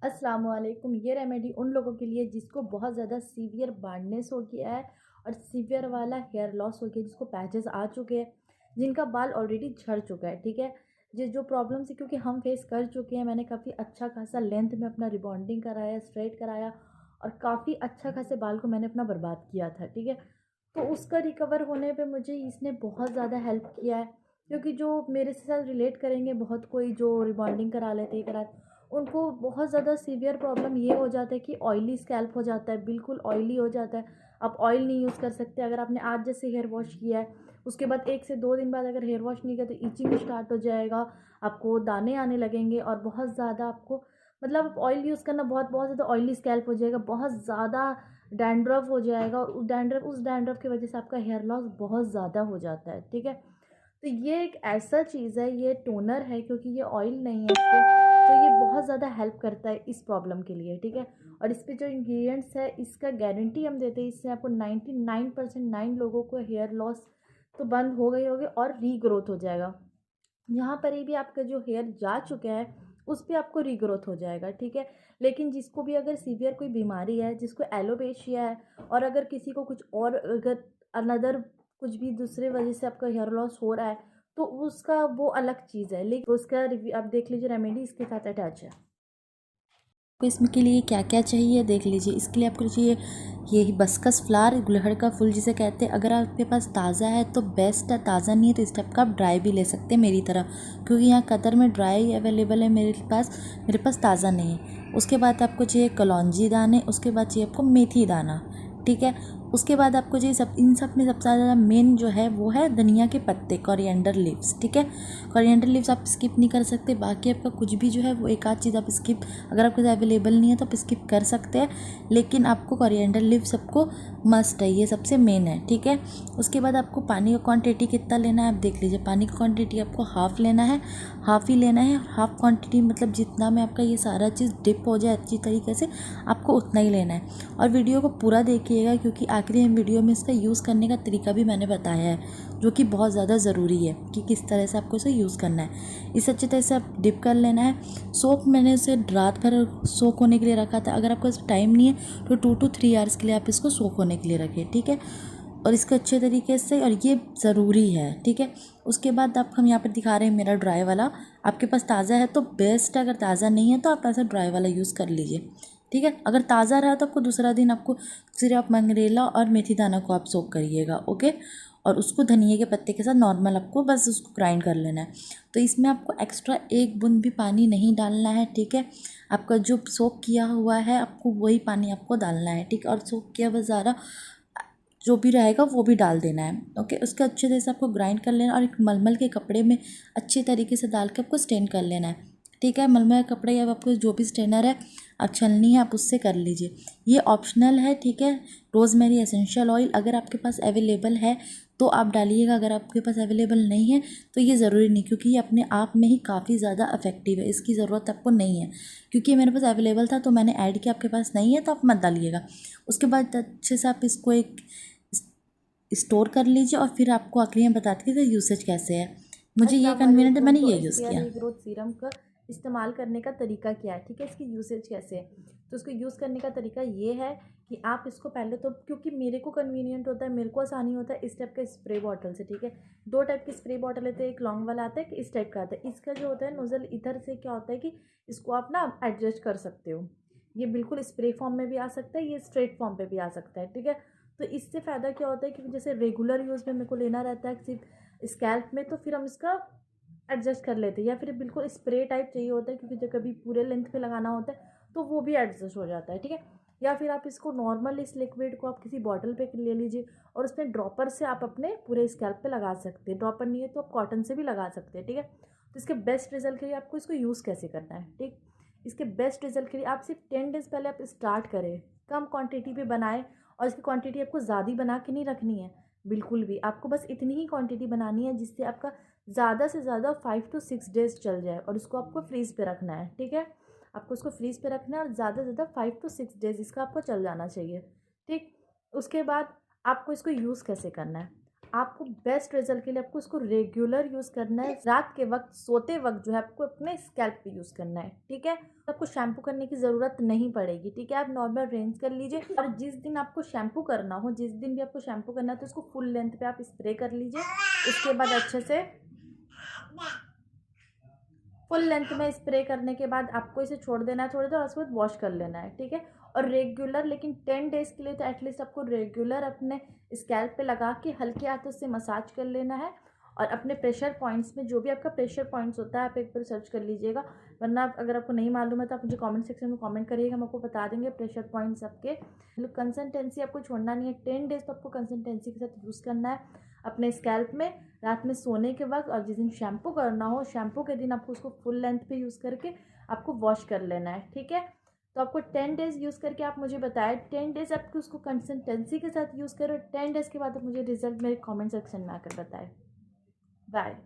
अस्सलाम वालेकुम। ये रेमेडी उन लोगों के लिए जिसको बहुत ज़्यादा सीवियर बार्डनेस हो गया है और सीवियर वाला हेयर लॉस हो गया, जिसको पैचेस आ चुके हैं, जिनका बाल ऑलरेडी झड़ चुका है। ठीक है, जो प्रॉब्लम से क्योंकि हम फेस कर चुके हैं। मैंने काफ़ी अच्छा खासा लेंथ में अपना रिबॉन्डिंग कराया, स्ट्रेट कराया और काफ़ी अच्छा खासे बाल को मैंने अपना बर्बाद किया था। ठीक है, तो उसका रिकवर होने पे मुझे इसने बहुत ज़्यादा हेल्प किया है। क्योंकि जो मेरे से साथ रिलेट करेंगे बहुत कोई जो रिबॉन्डिंग करा लेते हैं, करा, उनको बहुत ज़्यादा सीवियर प्रॉब्लम ये हो जाता है कि ऑयली स्कैल्प हो जाता है, बिल्कुल ऑयली हो जाता है। आप ऑयल नहीं यूज़ कर सकते। अगर आपने आज जैसे हेयर वॉश किया है, उसके बाद 1 से 2 दिन बाद अगर हेयर वॉश नहीं किया तो इचिंग स्टार्ट हो जाएगा, आपको दाने आने लगेंगे और बहुत ज़्यादा आपको मतलब ऑयल यूज़ करना, बहुत बहुत ज़्यादा ऑयली स्कैल्प हो जाएगा, बहुत ज़्यादा डैंड्रफ हो जाएगा और उस डैंड्रफ की वजह से आपका हेयर लॉस बहुत ज़्यादा हो जाता है। ठीक है, तो ये एक ऐसा चीज़ है, ये टोनर है क्योंकि ये ऑयल नहीं है इस पे, तो ये बहुत ज़्यादा हेल्प करता है इस प्रॉब्लम के लिए। ठीक है, और इस पे जो इंग्रेडिएंट्स है इसका गारंटी हम देते हैं, इससे आपको 99% 9 लोगों को हेयर लॉस तो बंद हो गई होगी और रीग्रोथ हो जाएगा। यहाँ पर ही भी आपका जो हेयर जा चुका है उस पे आपको रीग्रोथ हो जाएगा। ठीक है, लेकिन जिसको भी अगर सीवियर कोई बीमारी है, जिसको एलोपेशिया है और अगर किसी को कुछ और अगर अनदर कुछ भी दूसरे वजह से आपका हेयर लॉस हो रहा है तो उसका वो अलग चीज़ है। लेकिन उसका रिव्यू आप देख लीजिए, रेमेडी इसके साथ अटैच है। आपको इसमें के लिए क्या क्या चाहिए देख लीजिए। इसके लिए आपको चाहिए ये हिबिस्कस फ्लावर, गुलहड़ का फूल जिसे कहते हैं। अगर आपके पास ताज़ा है तो बेस्ट है, ताज़ा नहीं है तो इस टाइप का आप ड्राई भी ले सकते हैं मेरी तरह, क्योंकि यहाँ कतर में ड्राई अवेलेबल है मेरे पास ताज़ा नहीं है। उसके बाद आपको चाहिए कलौंजी दाने, उसके बाद चाहिए आपको मेथी दाना। ठीक है, उसके बाद आपको चाहिए इन सब में सबसे ज़्यादा मेन जो है वो है धनिया के पत्ते, कोरिएंडर लीव्स। ठीक है, कोरिएंडर लीव्स आप स्किप नहीं कर सकते। बाकी आपका कुछ भी जो है वो एक आध चीज़ आप स्किप, अगर आपके पास अवेलेबल नहीं है तो आप स्किप कर सकते हैं, लेकिन आपको कोरिएंडर लीव सबको मस्ट है, ये सबसे मेन है। ठीक है, उसके बाद आपको पानी का क्वांटिटी कितना लेना है आप देख लीजिए। पानी का क्वांटिटी आपको हाफ़ लेना है, हाफ़ ही लेना है। हाफ़ क्वांटिटी मतलब जितना में आपका ये सारा चीज़ डिप हो जाए अच्छी तरीके से, आपको उतना ही लेना है। और वीडियो को पूरा देखिएगा क्योंकि आखिरी वीडियो में इसका यूज़ करने का तरीका भी मैंने बताया है, जो कि बहुत ज़्यादा ज़रूरी है कि किस तरह से आपको इसे यूज़ करना है। इसे अच्छी तरह से आप डिप कर लेना है। सोक मैंने उसे रात भर सोक होने के लिए रखा था। अगर आपके पास टाइम नहीं है तो 2 to 3 आवर्स के लिए आप इसको सोक होने के लिए रखें। ठीक है, और इसको अच्छे तरीके से, और ये ज़रूरी है। ठीक है, उसके बाद आप हम यहाँ पर दिखा रहे हैं मेरा ड्राई वाला। आपके पास ताज़ा है तो बेस्ट है, अगर ताज़ा नहीं है तो आप ऐसा ड्राई वाला यूज़ कर लीजिए। ठीक है, अगर ताज़ा रहा तो आपको दूसरा दिन आपको सिर्फ आप मंगरेला और मेथी दाना को आप सोक करिएगा। ओके, और उसको धनिया के पत्ते के साथ नॉर्मल आपको बस उसको ग्राइंड कर लेना है। तो इसमें आपको एक्स्ट्रा एक बूंद भी पानी नहीं डालना है। ठीक है, आपका जो सोक किया हुआ है आपको वही पानी आपको डालना है। ठीक, और सोक किया हुआ ज़्यादा जो भी रहेगा वो भी डाल देना है। ओके, उसके अच्छे तरह से आपको ग्राइंड कर लेना और एक मलमल के कपड़े में अच्छे तरीके से डाल के आपको स्टेन कर लेना है। ठीक है, मलमल का कपड़े या आपको जो भी स्टेनर है और छलनी है आप उससे कर लीजिए। ये ऑप्शनल है। ठीक है, रोज़मेरी एसेंशियल ऑयल अगर आपके पास अवेलेबल है तो आप डालिएगा, अगर आपके पास अवेलेबल नहीं है तो ये ज़रूरी नहीं, क्योंकि ये अपने आप में ही काफ़ी ज़्यादा इफेक्टिव है, इसकी ज़रूरत आपको नहीं है। क्योंकि ये मेरे पास अवेलेबल था तो मैंने ऐड किया, आपके पास नहीं है तो आप मत डालिएगा। उसके बाद अच्छे से आप इसको एक स्टोर कर लीजिए और फिर आपको आखिरी में बताती हूँ कि यूसेज कैसे है। मुझे ये अस्सलाम कन्वीनियंट है, वालेकुम। मैंने तो ये इस यूज़ हेयर किया। रीग्रोथ सीरम का इस्तेमाल करने का तरीका क्या है, ठीक है, इसकी यूसेज कैसे है। तो इसको यूज़ करने का तरीका ये है कि आप इसको पहले तो, क्योंकि मेरे को कन्वीनियंट होता है, मेरे को आसानी होता है इस टाइप का स्प्रे बॉटल से। ठीक है, 2 टाइप की स्प्रे बॉटल होते हैं, एक लॉन्ग वाला आता है, एक इस टाइप का आता है। इसका जो होता है नोज़ल इधर से क्या होता है कि इसको आप ना एडजस्ट कर सकते हो। ये बिल्कुल स्प्रे फॉर्म में भी आ सकता है, ये स्ट्रेट फॉर्म पे भी आ सकता है। ठीक है, तो इससे फ़ायदा क्या होता है कि जैसे रेगुलर यूज़ में मेरे को लेना रहता है सिर्फ स्कैल्प में, तो फिर हम इसका एडजस्ट कर लेते हैं। या फिर बिल्कुल स्प्रे टाइप चाहिए होता है क्योंकि जब कभी पूरे लेंथ पे लगाना होता है तो वो भी एडजस्ट हो जाता है। ठीक है, या फिर आप इसको नॉर्मल इस लिक्विड को आप किसी बॉटल पे ले लीजिए और उसमें ड्रॉपर से आप अपने पूरे स्कैल्प पे लगा सकते हैं। ड्रॉपर नहीं है तो आप कॉटन से भी लगा सकते हैं। ठीक है, तो इसके बेस्ट रिजल्ट के लिए आपको इसको यूज़ कैसे करना है। ठीक, इसके बेस्ट रिजल्ट के लिए आप सिर्फ 10 डेज़ पहले आप स्टार्ट करें, कम क्वान्टिटी पे बनाएं। और इसकी क्वान्टिटी आपको ज़्यादा बना के नहीं रखनी है, बिल्कुल भी। आपको बस इतनी ही क्वांटिटी बनानी है जिससे आपका ज़्यादा से ज़्यादा 5 to 6 डेज़ चल जाए। और इसको आपको फ्रीज़ पे रखना है। ठीक है, आपको इसको फ्रीज़ पे रखना है और ज़्यादा से ज़्यादा 5 to 6 डेज़ इसका आपको चल जाना चाहिए। ठीक, उसके बाद आपको इसको यूज़ कैसे करना है। आपको बेस्ट रिजल्ट के लिए आपको इसको रेगुलर यूज़ करना है। रात के वक्त सोते वक्त जो है आपको अपने स्कैल्प पे यूज़ करना है, ठीक है। आपको शैम्पू करने की ज़रूरत नहीं पड़ेगी, ठीक है। आप नॉर्मल रेंज कर लीजिए और जिस दिन आपको शैम्पू करना हो, जिस दिन भी आपको शैम्पू करना है तो इसको फुल लेंथ पे आप स्प्रे कर लीजिए। उसके बाद अच्छे से फुल लेंथ में स्प्रे करने के बाद आपको इसे छोड़ देना है थोड़ी देर और उसके बाद वॉश कर लेना है, ठीक है। और रेगुलर, लेकिन 10 डेज़ के लिए तो एटलीस्ट आपको रेगुलर अपने स्कैल्प पे लगा के हल्के हाथों से मसाज कर लेना है। और अपने प्रेशर पॉइंट्स में जो भी आपका प्रेशर पॉइंट्स होता है आप एक बार सर्च कर लीजिएगा, वरना अगर आपको नहीं मालूम है तो आप मुझे कमेंट सेक्शन में कमेंट करिएगा, हम आपको बता देंगे प्रेशर पॉइंट्स आपके। कंसिस्टेंसी आपको छोड़ना नहीं है, 10 डेज़ तो आपको कंसिस्टेंसी के साथ यूज़ करना है अपने स्कैल्प में रात में सोने के वक्त। और जिस दिन शैम्पू करना हो, शैम्पू के दिन आपको उसको फुल लेंथ पे यूज़ करके आपको वॉश कर लेना है, ठीक है। तो आपको 10 डेज़ यूज़ करके आप मुझे बताएं, 10 डेज़ आपको उसको कंसिस्टेंसी के साथ यूज़ करो। 10 डेज़ के बाद आप मुझे रिजल्ट मेरे कमेंट सेक्शन में आकर बताएं। बाय।